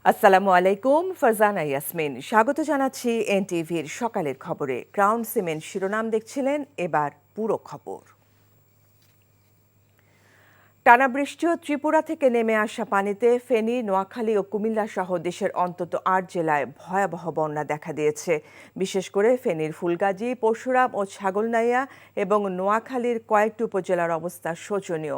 আসসালামু আলাইকুম, ফারজানা ইয়াসমিন স্বাগত জানাচ্ছি এনটিভির সকালের খবরে। ক্রাউন সিমেন্ট শিরোনাম দেখছিলেন, এবার পুরো খবর। টানা বৃষ্টি ও ত্রিপুরা থেকে নেমে আসা পানিতে ফেনী, নোয়াখালী ও কুমিল্লা সহ দেশের অন্তত ৮ জেলায় ভয়াবহ বন্যা দেখা দিয়েছে। বিশেষ করে ফেনীর ফুলগাজী, পরশুরাম ও ছাগলনাইয়া এবং নোয়াখালীর কয়েকটি উপজেলার অবস্থা শোচনীয়।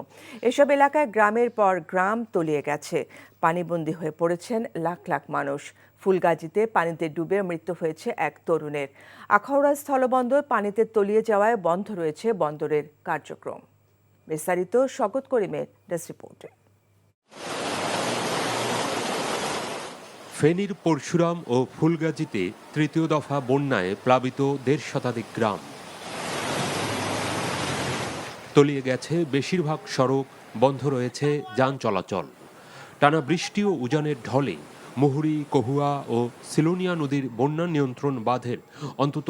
এসব এলাকায় গ্রামের পর গ্রাম তলিয়ে গেছে। পানিবন্দী হয়ে পড়েছেন লাখ লাখ মানুষ। ফুলগাজীতে পানিতে ডুবে মৃত্যু হয়েছে এক তরুণের। আখাউড়া স্থলবন্দর পানিতে তলিয়ে যাওয়ায় বন্ধ রয়েছে বন্দরের কার্যক্রম। বিস্তারিত শকত করিমের ডেস্ক রিপোর্টে। ফেনীর পরশুরাম ও ফুলগাজীতে তৃতীয় দফা বন্যায় প্লাবিত ১.৫ শতাধিক গ্রাম। তলিয়ে গেছে বেশিরভাগ সড়ক, বন্ধ রয়েছে যান চলাচল। টানা বৃষ্টি ও উজানের ঢলে মুহুরী, কহুয়া ও সিলোনিয়া নদীর বন্যা নিয়ন্ত্রণ বাঁধের অন্তত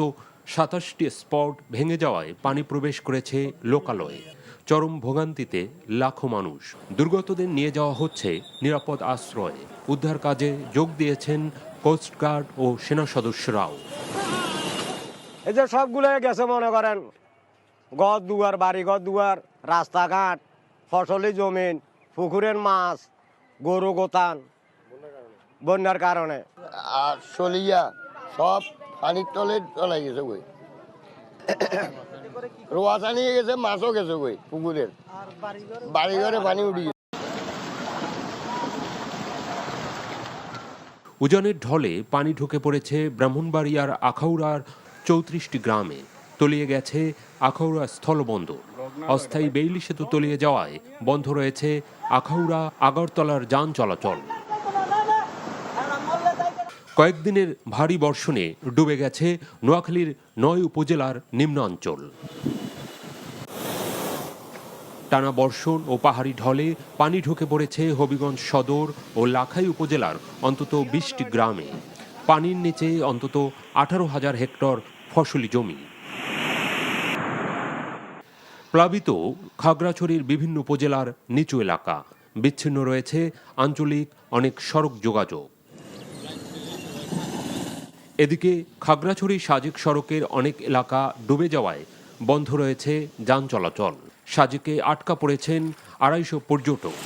২৭টি স্পট ভেঙে যাওয়ায় পানি প্রবেশ করেছে লোকালয়ে। চরম ভোগান্তিতে লাখো মানুষ। দুর্গতদের নিয়ে যাওয়া হচ্ছে নিরাপদ আশ্রয়ে। উদ্ধার কাজে যোগ দিয়েছেন কোস্টগার্ড ও সেনা সদস্যরাও। এই যে সবগুলো গেছে, মনে করেন ঘর দুয়ার, বাড়ি ঘর দুয়ার, রাস্তাঘাট, ফসলি জমিন, পুকুরের মাছ, গরু গোতান বন্যার কারণে। আর সলিয়া সব পানির তলে চলে গেছে ওই রোয়াশা নিয়ে গেছে, মাছও গেছে ওই পুকুরের, বাড়িঘরে পানি উঠে গেছে। উজানের ঢলে পানি ঢুকে পড়েছে ব্রাহ্মণবাড়িয়ার আখাউড়ার ৩৪টি গ্রামে। তলিয়ে গেছে আখাউড়া স্থলবন্দর। অস্থায়ী বেইলি সেতু তলিয়ে যাওয়ায় বন্ধ রয়েছে আখাউড়া আগরতলার যান চলাচল। কয়েকদিনের ভারী বর্ষণে ডুবে গেছে নোয়াখালীর ৯ উপজেলার নিম্নাঞ্চল। টানা বর্ষণ ও পাহাড়ি ঢলে পানি ঢুকে পড়েছে হবিগঞ্জ সদর ও লাখাই উপজেলার অন্তত ২০টি গ্রামে। পানির নিচে অন্তত ১৮,০০০ হেক্টর ফসলি জমি। প্লাবিত খাগড়াছড়ির বিভিন্ন উপজেলার নিচু এলাকা। বিচ্ছিন্ন রয়েছে আঞ্চলিক অনেক সড়ক যোগাযোগ। এদিকে খাগড়াছড়ি সাজেক সড়কের অনেক এলাকা ডুবে যাওয়ায় বন্ধ রয়েছে যান চলাচল। সাজেকে আটকা পড়েছেন ২৫০ পর্যটক।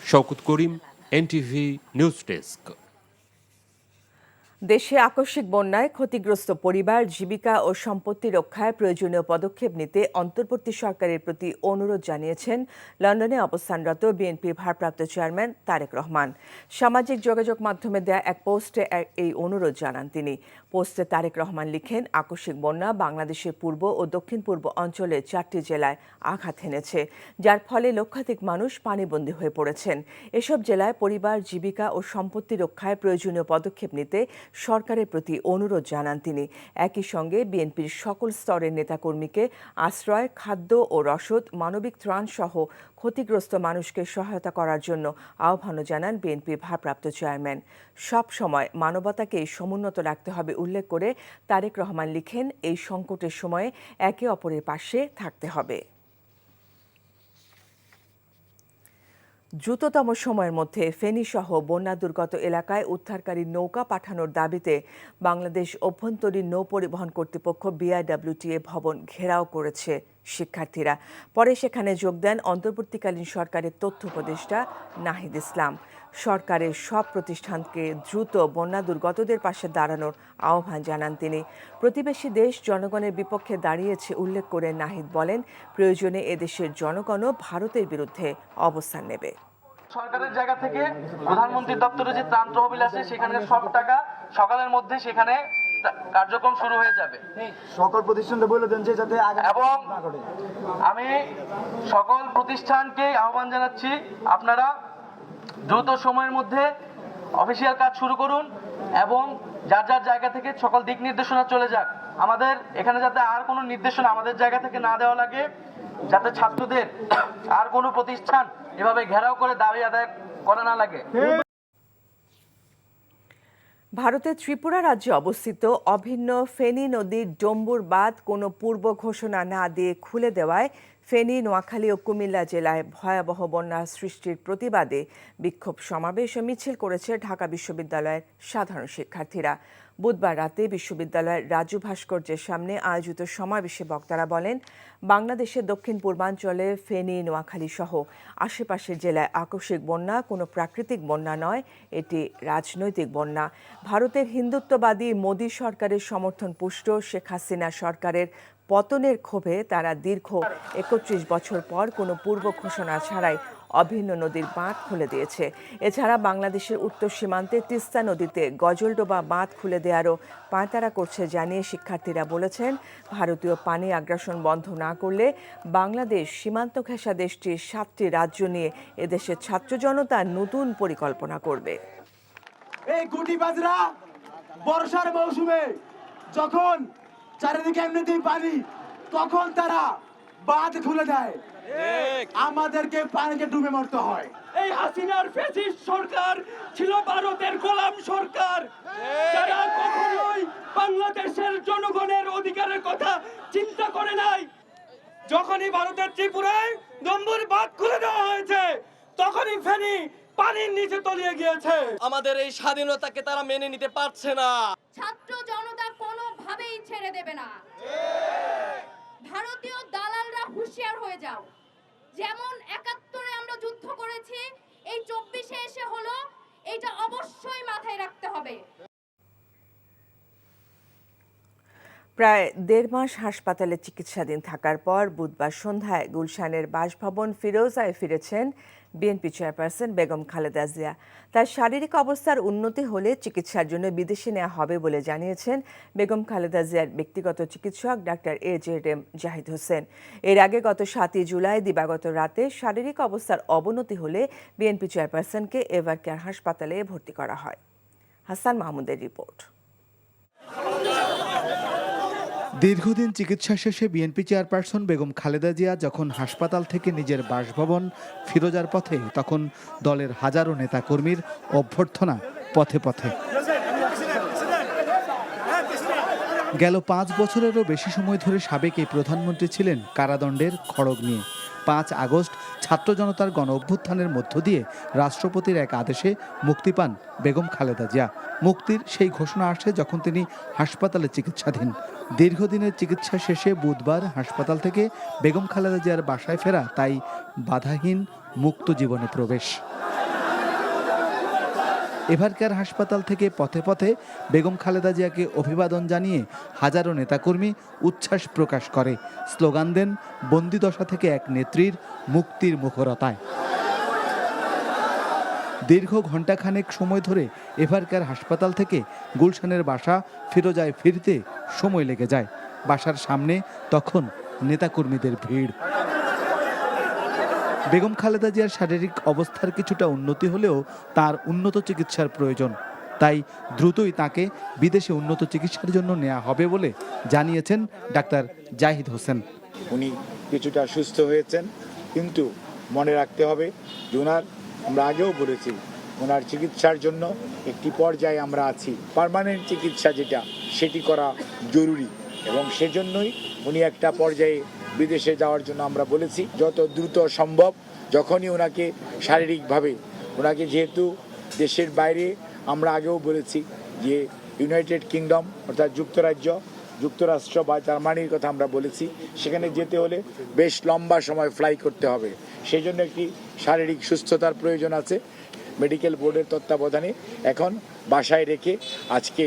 শওকত করিম, এনটিভি নিউজ ডেস্ক। দেশে আকস্মিক বন্যায় ক্ষতিগ্রস্ত পরিবার, জীবিকা ও সম্পত্তি রক্ষায় প্রয়োজনীয় পদক্ষেপ নিতে অন্তর্বর্তী সরকারের প্রতি অনুরোধ জানিয়েছেন লন্ডনে অবস্থানরত বিএনপির ভারপ্রাপ্ত চেয়ারম্যান তারেক রহমান। সামাজিক যোগাযোগ মাধ্যমে দেয়া এক পোস্টে এই অনুরোধ জানান তিনি। পোস্টে তারেক রহমান লিখেন, আকস্মিক বন্যা বাংলাদেশের পূর্ব ও দক্ষিণ পূর্ব অঞ্চলের ৪টি জেলায় আঘাত হেনেছে, যার ফলে লক্ষাধিক মানুষ পানিবন্দী হয়ে পড়েছেন। এসব জেলায় পরিবার, জীবিকা ও সম্পত্তি রক্ষায় প্রয়োজনীয় পদক্ষেপ নিতে সরকারের প্রতি অনুরোধ জানান তিনি। একই সঙ্গে বিএনপির সকল স্তরের নেতাকর্মীকে আশ্রয়, খাদ্য ও রসদ, মানবিক ত্রাণ সহ ক্ষতিগ্রস্ত মানুষকে সহায়তা করার জন্য আহ্বানও জানান বিএনপির ভারপ্রাপ্ত চেয়ারম্যান। সব সময় মানবতাকেই সমুন্নত রাখতে হবে উল্লেখ করে তারেক রহমান লিখেন, এই সংকটের সময়ে একে অপরের পাশে থাকতে হবে। দ্রুততম সময়ের মধ্যে ফেনীসহ বন্যা দুর্গত এলাকায় উদ্ধারকারী নৌকা পাঠানোর দাবিতে বাংলাদেশ অভ্যন্তরীণ নৌ পরিবহন কর্তৃপক্ষ বিআইডব্লিউটিএ ভবন ঘেরাও করেছে শিক্ষার্থীরা। পরে সেখানে যোগ দেন অন্তর্বর্তীকালীন সরকারের তথ্য উপদেষ্টা নাহিদ ইসলাম। সরকারের সব প্রতিষ্ঠানকে দ্রুত বন্যা দুর্গতদের পাশে দাঁড়ানোর আহ্বান জানান তিনি। প্রতিবেশী দেশ জনগণের বিপক্ষে দাঁড়িয়েছে উল্লেখ করে নাহিদ বলেন, প্রয়োজনে এদেশের জনগণও ভারতের বিরুদ্ধে অবস্থান নেবে। সরকারের জায়গা থেকে প্রধানমন্ত্রীর দপ্তরে যে ত্রাণ তহবিল আছে, সেখানে সব টাকা সকালের মধ্যে সেখানে কার্যক্রম শুরু হয়ে যাবে। সকল প্রতিষ্ঠানকে বলে দেন যে যাতে এবং আমি সকল প্রতিষ্ঠানকে আহ্বান জানাচ্ছি, আপনারা দ্রুত সময়ের মধ্যে অফিসিয়াল কাজ শুরু করুন এবং যার যার জায়গা থেকে সকল দিক নির্দেশনা চলে যাক। আমাদের এখানে যাতে আর কোনো নির্দেশনা আমাদের জায়গা থেকে না দেওয়া লাগে, যাতে ছাত্রদের আর কোনো প্রতিষ্ঠান এভাবে ঘেরাও করে দাবি আদায় করা না লাগে। ভারতের ত্রিপুরা রাজ্যে অবস্থিত অভিন্ন ফেনী নদীর ডম্বুর বাঁধ কোনো পূর্ব ঘোষণা না দিয়ে খুলে দেওয়ায় ফেনী, নোয়াখালী ও কুমিল্লা জেলায় ভয়াবহ বন্যা সৃষ্টির প্রতিবাদে বিক্ষোভ সমাবেশ ও মিছিল করেছে ঢাকা বিশ্ববিদ্যালয়ের সাধারণ শিক্ষার্থীরা। বুধবার রাতে বিশ্ববিদ্যালয়ের রাজু ভাস্কর্যের সামনে আয়োজিত সমাবেশে বক্তারা বলেন, বাংলাদেশের দক্ষিণ পূর্বাঞ্চলে ফেনী, নোয়াখালী সহ আশেপাশের জেলায় আকস্মিক বন্যা কোনো প্রাকৃতিক বন্যা নয়, এটি রাজনৈতিক বন্যা। ভারতের হিন্দুত্ববাদী মোদী সরকারের সমর্থন পুষ্ট শেখ হাসিনা সরকারের পতনের ক্ষোভে তারা দীর্ঘ ৩১ বছর পর কোনো পূর্ব ঘোষণা ছাড়াই অভিন্ন নদীর বাঁধ খুলে দিয়েছে। এছাড়া বাংলাদেশের উত্তর সীমান্তে তিস্তা নদীতে গজলডোবা বাঁধ খুলে দেওয়ারও পাঁয়তারা করছে জানিয়ে শিক্ষার্থীরা বলেছেন, ভারতীয় পানি আগ্রাসন বন্ধ না করলে বাংলাদেশ সীমান্ত ঘেঁষা দেশটির 7টি রাজ্য নিয়ে এদেশের ছাত্র জনতা নতুন পরিকল্পনা করবে। এই গুটিবাজরা বর্ষার মৌসুমে যখন চারিদিকে এমনিতেই পানি, তখন তারা বাঁধ খুলে দেয়, আমাদেরকে পানিতে ডুবে মরতে হয়। এই হাসিনার ফ্যাসিস্ট সরকার ছিল ভারতের গোলাম সরকার, যারা কখনোই বাংলাদেশের জনগণের অধিকারের কথা চিন্তা করে নাই। যখনই ভারতের ত্রিপুরায় ডম্বুর বাঁধ খুলে দেওয়া হয়েছে, তখনই ফেনী পানির নিচে তলিয়ে গিয়েছে। আমাদের এই স্বাধীনতাকে তারা মেনে নিতে পারছে না। ছাত্র জনতা কোনোভাবেই ছেড়ে দেবে না। ভারতীয় দালালরা হুঁশিয়ার হয়ে যাও, যেমন ৭১-এ আমরা যুদ্ধ করেছি, এই ২৪-এ এসে হলো, এটা অবশ্যই মাথায় রাখতে হবে। প্রায় ১.৫ মাস হাসপাতালে চিকিৎসাধীন থাকার পর বুধবার সন্ধ্যায় গুলশানের বাসভবন ফিরোজায় ফিরেছেন বিএনপি চেয়ারপারসন বেগম খালেদা জিয়া। তার শারীরিক অবস্থার উন্নতি হলে চিকিৎসার জন্য বিদেশে নেওয়া হবে বলে জানিয়েছেন বেগম খালেদা জিয়ার ব্যক্তিগত চিকিৎসক ডাক্তার AJM জাহিদ হোসেন। এর আগে গত ৭ই জুলাই দিবাগত রাতে শারীরিক অবস্থার অবনতি হলে বিএনপি চেয়ারপারসনকে এভারকেয়ার হাসপাতালে ভর্তি করা হয়। হাসান মাহমুদের রিপোর্ট। দীর্ঘদিন চিকিৎসা শেষে বিএনপি চেয়ারপারসন বেগম খালেদা জিয়া যখন হাসপাতাল থেকে নিজের বাসভবন ফিরোজার পথে, তখন দলের হাজারো নেতাকর্মীর অভ্যর্থনা পথে পথে। গেল 5 বছরেরও বেশি সময় ধরে সাবেক এই প্রধানমন্ত্রী ছিলেন কারাদণ্ডের খড়গ নিয়ে। 5 আগস্ট ছাত্র জনতার গণ অভ্যুত্থানের মধ্য দিয়ে রাষ্ট্রপতির এক আদেশে মুক্তি পান বেগম খালেদা জিয়া। মুক্তির সেই ঘোষণা আসে যখন তিনি হাসপাতালে চিকিৎসাধীন। দীর্ঘদিনের চিকিৎসা শেষে বুধবার হাসপাতাল থেকে বেগম খালেদা জিয়ার বাসায় ফেরা তাই বাধাহীন মুক্ত জীবনে প্রবেশ। এভারকেয়ার হাসপাতাল থেকে পথে পথে বেগম খালেদা জিয়াকে অভিবাদন জানিয়ে হাজারো নেতাকর্মী উচ্ছ্বাস প্রকাশ করে, স্লোগান দেন বন্দিদশা থেকে এক নেত্রীর মুক্তির মুখরতায়। দীর্ঘ ঘণ্টাখানেক সময় ধরে এভারকেয়ার হাসপাতাল থেকে গুলশানের বাসা ফিরোজায় ফিরতে সময় লেগে যায়। বাসার সামনে তখন নেতাকর্মীদের ভিড়। বেগম খালেদা জিয়ার শারীরিক অবস্থার কিছুটা উন্নতি হলেও তার উন্নত চিকিৎসার প্রয়োজন, তাই দ্রুতই তাকে বিদেশে উন্নত চিকিৎসার জন্য নেওয়া হবে বলে জানিয়েছেন ডাক্তার জাহিদ হোসেন। উনি কিছুটা সুস্থ হয়েছেন, কিন্তু মনে রাখতে হবে যে আমরা আগেও বলেছি ওনার চিকিৎসার জন্য একটি পর্যায়ে আমরা আছি। পার্মানেন্ট চিকিৎসা যেটা সেটি করা জরুরি, এবং সেজন্যই উনি একটা পর্যায়ে বিদেশে যাওয়ার জন্য আমরা বলেছি যত দ্রুত সম্ভব। যখনই ওনাকে শারীরিকভাবে, ওনাকে যেহেতু দেশের বাইরে, আমরা আগেও বলেছি যে ইউনাইটেড কিংডম অর্থাৎ যুক্তরাষ্ট্র বা জার্মানির কথা আমরা বলেছি, সেখানে যেতে হলে বেশ লম্বা সময় ফ্লাই করতে হবে। সেই জন্য একটি শারীরিক সুস্থতার প্রয়োজন আছে। মেডিকেল বোর্ডের তত্ত্বাবধানে এখন বাসায় রেখে আজকে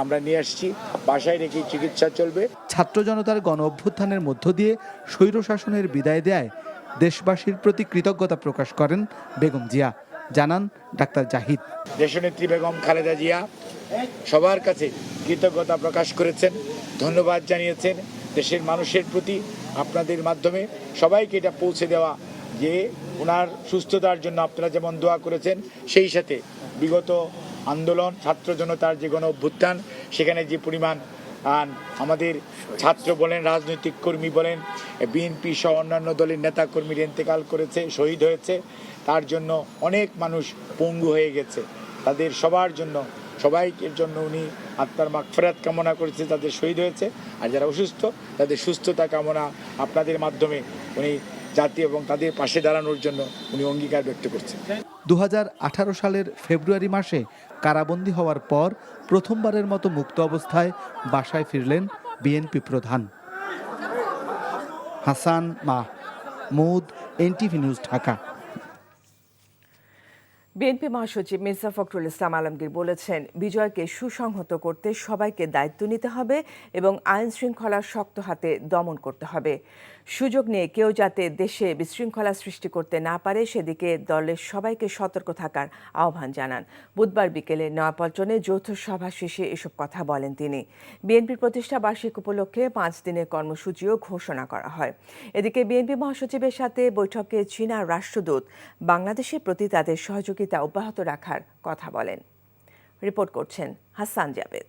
আমরা নিয়ে আসছি, বাসায় রেখে চিকিৎসা চলবে। ছাত্র জনতার গণ অভ্যুত্থানের মধ্য দিয়ে স্বৈরশাসনের বিদায় দেয় দেশবাসীর প্রতি কৃতজ্ঞতা প্রকাশ করেন বেগম জিয়া, জানান ডাক্তার জাহিদ। দেশনেত্রী বেগম খালেদা জিয়া সবার কাছে কৃতজ্ঞতা প্রকাশ করেছেন, ধন্যবাদ জানিয়েছেন দেশের মানুষের প্রতি। আপনাদের মাধ্যমে সবাইকে এটা পৌঁছে দেওয়া যে ওনার সুস্থতার জন্য আপনারা যেমন দোয়া করেছেন, সেই সাথে বিগত আন্দোলন, ছাত্র জনতার যে গণ অভ্যুত্থান, সেখানে যে পরিমাণ আমাদের ছাত্র বলেন, রাজনৈতিক কর্মী বলেন, বিএনপি সহ অন্যান্য দলের নেতা কর্মীর ইন্তেকাল করেছে, শহীদ হয়েছে, তার জন্য অনেক মানুষ পঙ্গু হয়ে গেছে। তাদের সবার জন্য সবাইকের জন্য উনি আত্মার মাগফিরাত কামনা করেছে, তাদের শহীদ হয়েছে। আর যারা অসুস্থ তাদের সুস্থতা কামনা আপনাদের মাধ্যমে উনি জাতি এবং তাদের পাশে দাঁড়ানোর জন্য উনি অঙ্গীকার ব্যক্ত করছেন। 2018 সালের ফেব্রুয়ারি মাসে কারাবন্দী হওয়ার পর প্রথমবারের মতো মুক্ত অবস্থায় বাসায় ফিরলেন বিএনপি প্রধান। Hasan Mahmud, NTV news, Dhaka. BNP মহাসচিব মির্জা ফখরুল ইসলাম আলমগীর বলেছেন, বিজয়কে সুসংহত করতে সবাইকে দায়িত্ব নিতে হবে এবং আইন শৃঙ্খলা শক্ত হাতে দমন করতে হবে। সুযোগ নিয়ে কেউ যাতে দেশে বিশৃঙ্খলা সৃষ্টি করতে না পারে সেদিকে দলের সবাইকে সতর্ক থাকার আহ্বান জানান। বুধবার বিকেলে নয়াপল্টনে যৌথ সভা শেষে এসব কথা বলেন তিনি। বিএনপির প্রতিষ্ঠা বার্ষিক উপলক্ষে 5 দিনের কর্মসূচিও ঘোষণা করা হয়। এদিকে বিএনপি মহাসচিবের সাথে বৈঠকে চীনা রাষ্ট্রদূত বাংলাদেশের প্রতি তাদের সহযোগিতা অব্যাহত রাখার কথা বলেন। রিপোর্ট করছেন হাসান জাবেদ।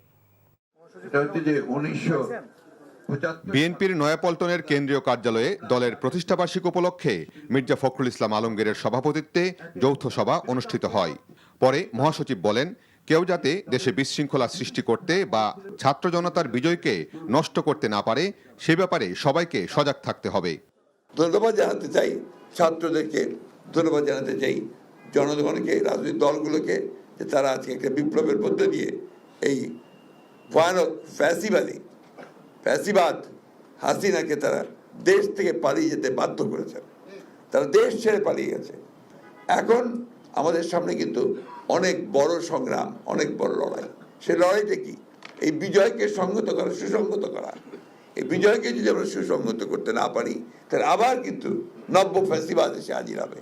বিএনপির নয়াপল্টনের কেন্দ্রীয় কার্যালয়ে দলের প্রতিষ্ঠাবার্ষিক উপলক্ষে মির্জা ফখরুল ইসলাম আলমগীরের সভাপতিত্বে যৌথ সভা অনুষ্ঠিত হয়। পরে মহাসচিব বলেন, কেউ যাতে দেশে বিশৃঙ্খলা সৃষ্টি করতে বা ছাত্র জনতার বিজয়কে নষ্ট করতে না পারে সে ব্যাপারে সবাইকে সজাগ থাকতে হবে। ধন্যবাদ জানাতে চাই ছাত্রদেরকে, ধন্যবাদ জানাতে চাই জনগণকে, রাজনৈতিক দলগুলোকে, যে তারা আজকে একটা বিপ্লবের মধ্যে দিয়ে এই ভয়ানক ফ্যাসিবাদ হাসিনাকে তারা দেশ থেকে পালিয়ে যেতে বাধ্য করেছেন। তারা দেশ ছেড়ে পালিয়ে গেছে। এখন আমাদের সামনে কিন্তু অনেক বড় সংগ্রাম, অনেক বড় লড়াই। সে লড়াইটা কি? এই বিজয়কে সংহত করা, সুসংহত করা। এই বিজয়কে যদি আমরা সুসংহত করতে না পারি তাহলে আবার কিন্তু নব্য ফ্যাসিবাদ এসে হাজির হবে।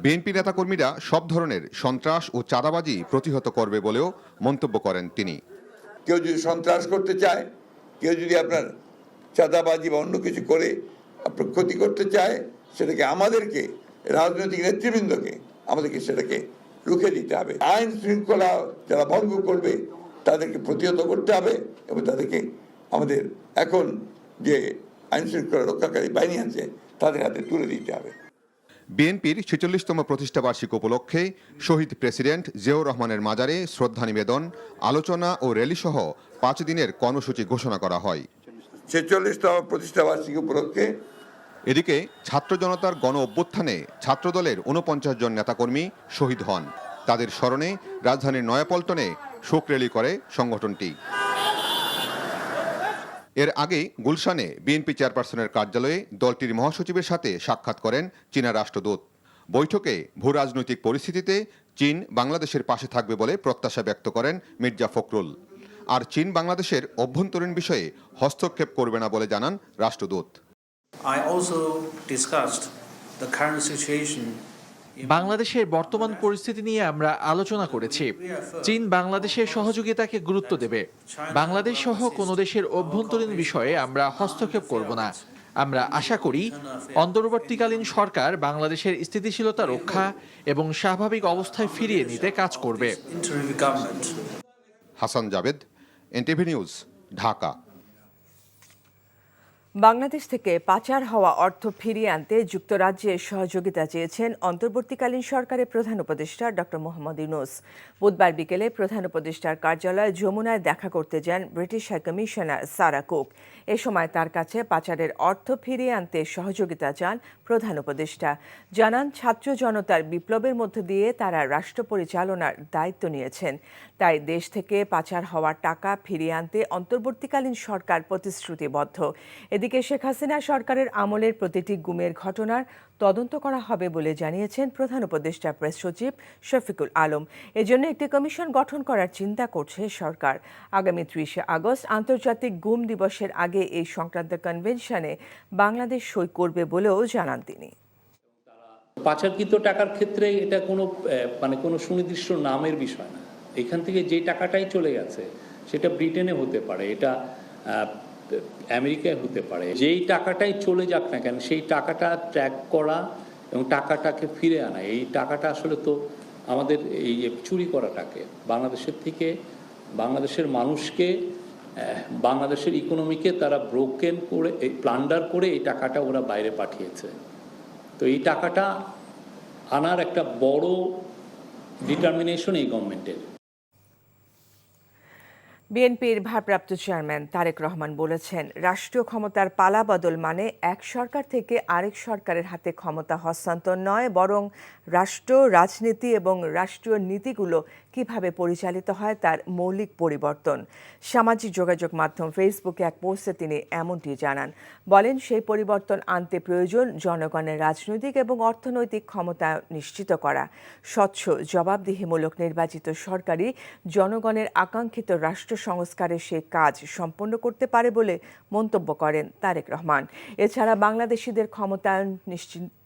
বিএনপি নেতাকর্মীরা সব ধরনের সন্ত্রাস ও চাঁদাবাজি প্রতিহত করবে বলেও মন্তব্য করেন তিনি। কেউ যদি সন্ত্রাস করতে চায়, কেউ যদি আপনার চাঁদাবাজি বা অন্য কিছু করে আপনার ক্ষতি করতে চায়, সেটাকে আমাদেরকে, রাজনৈতিক নেতৃবৃন্দকে আমাদেরকে সেটাকে রুখে দিতে হবে। আইন শৃঙ্খলা যারা ভঙ্গ করবে তাদেরকে প্রতিহত করতে হবে এবং তাদেরকে আমাদের এখন যে আইন শৃঙ্খলা রক্ষাকারী বাহিনী আছে তাদের হাতে তুলে দিতে হবে। বিএনপির 46তম প্রতিষ্ঠাবার্ষিক উপলক্ষে শহীদ প্রেসিডেন্ট জিয়াউর রহমানের মাজারে শ্রদ্ধা নিবেদন, আলোচনা ও র্যালি সহ 5 দিনের কর্মসূচি ঘোষণা করা হয়। 46তম প্রতিষ্ঠাবার্ষিকী উপলক্ষে এদিকে ছাত্র জনতার গণ অভ্যুত্থানে ছাত্রদলের 49 জন নেতাকর্মী শহীদ হন। তাদের স্মরণে রাজধানীর নয়াপল্টনে শোক র্যালি করে সংগঠনটি। এর আগে গুলশানে বিএনপি চেয়ারপারসনের কার্যালয়ে দলটির মহাসচিবের সাথে সাক্ষাৎ করেন চীনা রাষ্ট্রদূত। বৈঠকে ভূরাজনৈতিক পরিস্থিতিতে চীন বাংলাদেশের পাশে থাকবে বলে প্রত্যাশা ব্যক্ত করেন মির্জা ফখরুল। আর চীন বাংলাদেশের অভ্যন্তরীণ বিষয়ে হস্তক্ষেপ করবে না বলে জানান রাষ্ট্রদূত। বাংলাদেশের বর্তমান পরিস্থিতি নিয়ে আমরা আলোচনা করেছি। চীন বাংলাদেশের সহযোগিতাকে গুরুত্ব দেবে। বাংলাদেশ সহ কোনো দেশের অভ্যন্তরীণ বিষয়ে আমরা হস্তক্ষেপ করব না। আমরা আশা করি অন্তর্বর্তীকালীন সরকার বাংলাদেশের স্থিতিশীলতা রক্ষা এবং স্বাভাবিক অবস্থায় ফিরিয়ে নিতে কাজ করবে। Hasan Javed, NTV news, Dhaka. বাংলাদেশ থেকে পাচার হওয়া অর্থ ফিরিয়ে আনতে যুক্তরাজ্যের সহযোগিতা চেয়েছেন অন্তর্বর্তীকালীন সরকারের প্রধান উপদেষ্টা ডক্টর মোহাম্মদ ইউনূস। বুধবার বিকেলে প্রধান উপদেষ্টার কার্যালয়ে যমুনায় দেখা করতে যান British high commissioner Sarah Cook. এ সময় তার কাছে পাচারের অর্থ ফিরিয়ে আনতে সহযোগিতা চান প্রধান উপদেষ্টা। জানান, ছাত্র জনতার বিপ্লবের মধ্য দিয়ে তারা রাষ্ট্র পরিচালনার দায়িত্ব নিয়েছেন। তাই দেশ থেকে পাচার হওয়ার টাকা ফিরিয়ে আনতে অন্তর্বর্তীকালীন সরকার প্রতিশ্রুতিবদ্ধ। এদিকে শেখ হাসিনা সরকারের আমলের প্রতিটি গুমের ঘটনার তদন্ত করা হবে বলে জানিয়েছেন প্রধান উপদেষ্টা প্রেস সচিব শফিকুল আলম। এজন্য একটি কমিশন গঠন করার চিন্তা করছে সরকার। আগামী 30শে আগস্ট আন্তর্জাতিক গুম দিবসের আগে এই সংক্রান্ত কনভেনশনে বাংলাদেশ সই করবে বলেও জানান তিনি। পাচারকৃত টাকার ক্ষেত্রে এটা কোনো সুনির্দিষ্ট নামের বিষয় না। এখান থেকে যে টাকাটাই চলে গেছে সেটা ব্রিটেনে হতে পারে, এটা আমেরিকায় হতে পারে। যেই টাকাটাই চলে যাক না কেন সেই টাকাটা ট্র্যাক করা এবং টাকাটাকে ফিরে আনা, এই টাকাটা আসলে তো আমাদের এই চুরি করাটাকে বাংলাদেশের থেকে বাংলাদেশের মানুষকে, বাংলাদেশের ইকোনমিকে তারা ব্রোকেন করে, প্লান্ডার করে এই টাকাটা ওরা বাইরে পাঠিয়েছে। তো এই টাকাটা আনার একটা বড় ডিটারমিনেশন এই গভর্নমেন্টের। বিএনপির ভারপ্রাপ্ত চেয়ারম্যান তারেক রহমান বলেছেন, রাষ্ট্রীয় ক্ষমতার পালাবদল মানে এক সরকার থেকে আরেক সরকারের হাতে ক্ষমতা হস্তান্তর নয়, বরং রাষ্ট্র, রাজনীতি এবং রাষ্ট্রীয় নীতিগুলো কিভাবে পরিচালিত হয় তার মৌলিক পরিবর্তন। সামাজিক যোগাযোগ মাধ্যম ফেসবুকে এক পোস্টে তিনি এমনটি জানান। বলেন, সেই পরিবর্তন আনতে প্রয়োজন জনগণের রাজনৈতিক এবং অর্থনৈতিক ক্ষমতা নিশ্চিত করা। স্বচ্ছ, জবাবদিহিমূলক নির্বাচিত সরকারই জনগণের আকাঙ্ক্ষিত রাষ্ট্র সংস্কারের সেই কাজ সম্পন্ন করতে পারে বলে মন্তব্য করেন তারেক রহমান। এছাড়া বাংলাদেশিদের ক্ষমতায়ন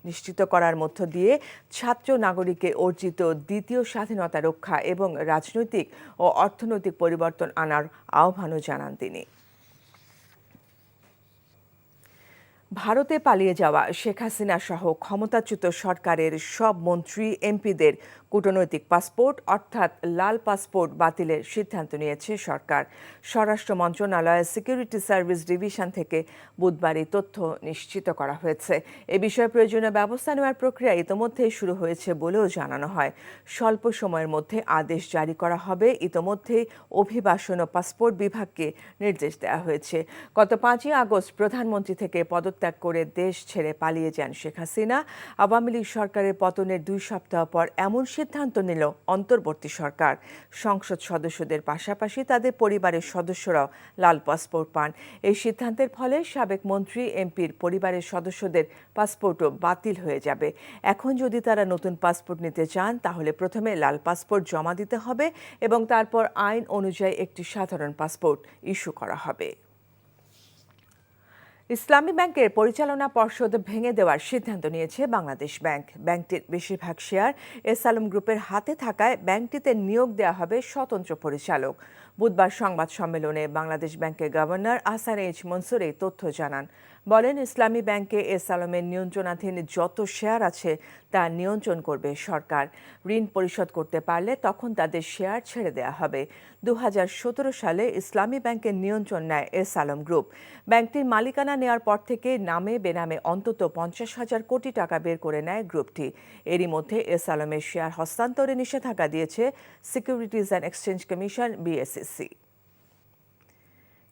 নিশ্চিত করার মধ্য দিয়ে ছাত্র নাগরিকে অর্জিত দ্বিতীয় স্বাধীনতা রক্ষা এবং রাজনৈতিক ও অর্থনৈতিক পরিবর্তন আনার আহ্বানও জানান তিনি। ভারতে পালিয়ে যাওয়া শেখ হাসিনা সহ ক্ষমতাচ্যুত সরকারের সব মন্ত্রী, এমপিদের কূটনৈতিক পাসপোর্ট অর্থাৎ লাল পাসপোর্ট বাতিলের সিদ্ধান্ত নিয়েছে সরকার। স্বরাষ্ট্র মন্ত্রণালয়ের সিকিউরিটি সার্ভিস ডিভিশন থেকে বুধবার এই তথ্য নিশ্চিত করা হয়েছে। এ বিষয়ে প্রয়োজনীয় ব্যবস্থা নেওয়ার প্রক্রিয়া ইতোমধ্যেই শুরু হয়েছে বলেও জানানো হয়। স্বল্প সময়ের মধ্যে আদেশ জারি করা হবে। ইতোমধ্যেই অভিবাসন ও পাসপোর্ট বিভাগকে নির্দেশ দেওয়া হয়েছে। গত 5ই আগস্ট প্রধানমন্ত্রী থেকে পদত্যাগ করে দেশ ছেড়ে পালিয়ে যান শেখ হাসিনা। আওয়ামী লীগ সরকারের পতনের 2 সপ্তাহ পর এমন সিদ্ধান্ত নিল অন্তর্বর্তী সরকার। সংসদ সদস্যদের পাশাপাশি তাদের পরিবারের সদস্যরাও লাল পাসপোর্ট পান। এই সিদ্ধান্তের ফলে সাবেক মন্ত্রী, এমপির পরিবারের সদস্যদের পাসপোর্টও বাতিল হয়ে যাবে। এখন যদি তারা নতুন পাসপোর্ট নিতে চান তাহলে প্রথমে লাল পাসপোর্ট জমা দিতে হবে এবং তারপর আইন অনুযায়ী একটি সাধারণ পাসপোর্ট ইস্যু করা হবে। ইসলামী ব্যাংকের পরিচালনা পর্ষদ ভেঙে দেওয়ার সিদ্ধান্ত নিয়েছে বাংলাদেশ ব্যাংক। ব্যাংকটির বেশিরভাগ শেয়ার এস আলম গ্রুপের হাতে থাকায় ব্যাংকটিতে নিয়োগ দেওয়া হবে স্বতন্ত্র পরিচালক। বুধবার সংবাদ সম্মেলনে বাংলাদেশ ব্যাংকের গভর্নর আহসান এইচ মনসুর এই তথ্য জানান। বলেন, ইসলামী ব্যাংকে এস আলমের নিয়ন্ত্রণাধীন যত শেয়ার আছে তা নিয়ন্ত্রণ করবে সরকার। ঋণ পরিশোধ করতে পারলে তখন তাদের শেয়ার ছেড়ে দেওয়া হবে। 2017 সালে ইসলামী ব্যাংকের নিয়ন্ত্রণ নেয় এস আলম গ্রুপ। ব্যাংকটির মালিকানা নেওয়ার পর থেকে নামে বেনামে অন্তত 50,000 কোটি টাকা বের করে নেয় গ্রুপটি। এরই মধ্যে এস আলমের শেয়ার হস্তান্তরে নিষেধাজ্ঞা দিয়েছে securities and exchange commission, BSEC.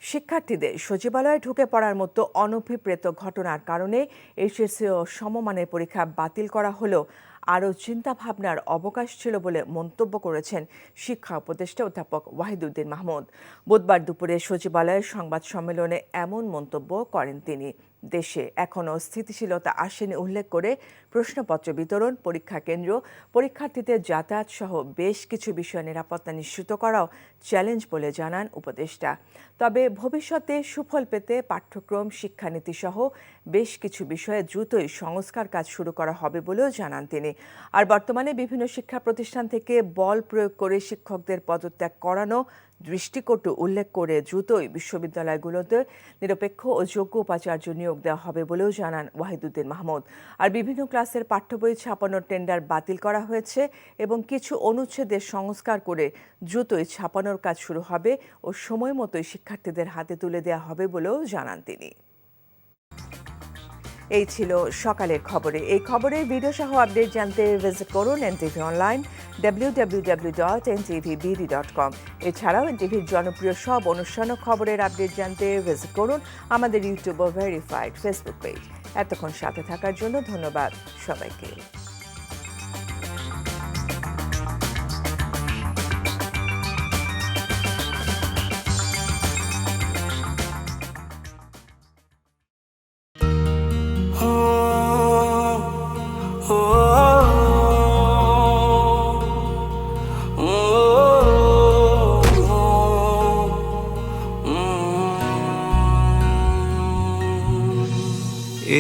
শিক্ষার্থীদের সচিবালয়ে ঢুকে পড়ার মতো অনভিপ্রেত ঘটনার কারণে এইচএসসি ও সমমানের পরীক্ষা বাতিল করা হলেও আরও চিন্তাভাবনার অবকাশ ছিল বলে মন্তব্য করেছেন শিক্ষা উপদেষ্টা অধ্যাপক ওয়াহিদুদ্দিন মাহমুদ। বুধবার দুপুরে সচিবালয়ের সংবাদ সম্মেলনে এমন মন্তব্য করেন তিনি। দেশে এখনও স্থিতিশীলতা আসেনি উল্লেখ করে প্রশ্নপত্র বিতরণ, পরীক্ষা কেন্দ্র, পরীক্ষার্থীদের যাতায়াত সহ বেশ কিছু বিষয়ে নিরাপত্তা নিশ্চিত করাও চ্যালেঞ্জ বলে জানান উপদেষ্টা। তবে ভবিষ্যতে সুফল পেতে পাঠ্যক্রম, শিক্ষানীতি সহ বেশ কিছু বিষয়ে দ্রুতই সংস্কার কাজ শুরু করা হবে বলেও জানান তিনি। আর বর্তমানে বিভিন্ন শিক্ষা প্রতিষ্ঠান থেকে বল প্রয়োগ করে শিক্ষকদের পদত্যাগ করানো দৃষ্টিকটু উল্লেখ করে দ্রুতই বিশ্ববিদ্যালয়গুলোতে নিরপেক্ষ ও যোগ্য উপাচার্য নিয়োগ দেওয়া হবে বলেও জানান ওয়াহিদুদ্দিন মাহমুদ। আর বিভিন্ন ক্লাসের পাঠ্য বই ছাপানোর টেন্ডার বাতিল করা হয়েছে এবং কিছু অনুচ্ছেদের সংস্কার করে দ্রুতই ছাপানোর কাজ শুরু হবে ও সময় মতোই শিক্ষার্থীদের হাতে তুলে দেওয়া হবে বলেও জানান তিনি। এই ছিল সকালের খবরে। এই খবরের ভিডিও সহ আপডেট জানতে ভিজিট করুন এনটিভি অনলাইন www.ntvbd.com। এছাড়াও এনটিভির জনপ্রিয় সব অনুষ্ঠান ও খবরের আপডেট জানতে ভিজিট করুন আমাদের ইউটিউব ও ভেরিফাইড ফেসবুক পেজ। এতক্ষণ সাথে থাকার জন্য ধন্যবাদ সবাইকে।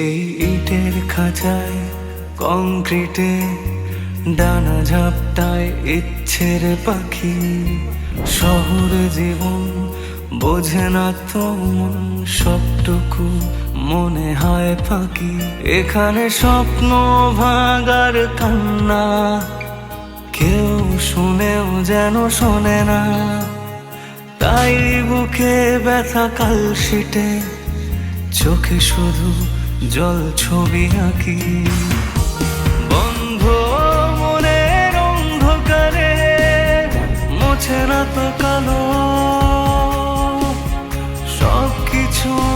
এই ইটের খাঁচায় কংক্রিটে ডানা ঝাপটায় ইচ্ছের পাখি, শহর জীবন বোঝে না তো মন, সবটুকু মনে হয় ফাঁকি। এখানে স্বপ্ন ভাঙার কান্না কেউ শুনেও যেন শোনে না, তাই বুকে ব্যথা কালশিটে চোখে শুধু জল ছবি আঁকি। বন্ধ মনের অন্ধকারে মোছে না তো কালো শোন